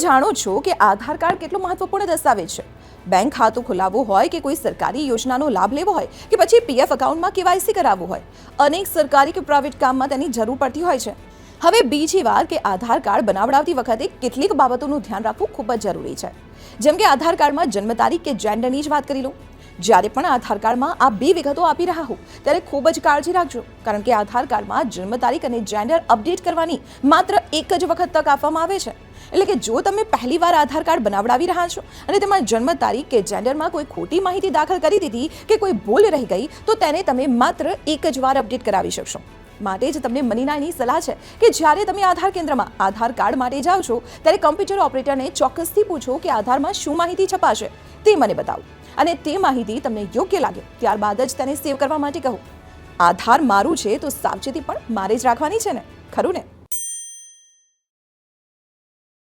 જાણો છો કે આધાર કાર્ડ કેટલો મહત્વપૂર્ણ દસ્તાવેજ છે? બેંક ખાતું ખોલાવવું હોય કે કોઈ સરકારી યોજનાનો લાભ લેવો હોય કે પછી પીએફ એકાઉન્ટમાં કેવાયસી કરાવવું હોય, અનેક સરકારી કે પ્રાઇવેટ કામમાં તેની જરૂર પડતી હોય છે. હવે બીજી વાત કે આધાર કાર્ડ બનાવડાવતી વખતે કેટલીક બાબતોનું ધ્યાન રાખવું ખૂબ જ જરૂરી છે. જેમ કે આધાર કાર્ડમાં જન્મ તારીખ કે જેન્ડરની જ વાત કરી લો. જ્યારે પણ આધાર કાર્ડમાં આ બે વિગતો આપી રહ્યા હો ત્યારે ખૂબ જ કાળજી રાખજો, કારણ કે આધાર કાર્ડમાં જન્મ તારીખ અને જેન્ડર અપડેટ કરવાની માત્ર એક જ વખત તક આપવામાં આવે છે. એટલે કે જો તમે પહેલીવાર આધાર કાર્ડ બનાવડાવી રહ્યા છો અને તેમાં જન્મ તારીખ કે જેન્ડરમાં કોઈ ખોટી માહિતી દાખલ કરી દીધી કે કોઈ ભૂલ રહી ગઈ તો તેને તમે માત્ર એક જ વાર અપડેટ કરાવી શકશો. માટે જ તમને મનીનાની સલાહ છે કે જ્યારે તમે આધાર કેન્દ્રમાં આધાર કાર્ડ માટે જાઓ છો ત્યારે કમ્પ્યુટર ઓપરેટરને ચોક્કસથી પૂછો કે આધારમાં શું માહિતી છપાશે તે મને બતાવો, અને તે માહિતી તમને યોગ્ય લાગે ત્યારબાદ જ તેને સેવ કરવા માટે કહો. આધાર મારું છે તો સાવચેતી પણ મારે જ રાખવાની છે ને, ખરું ને?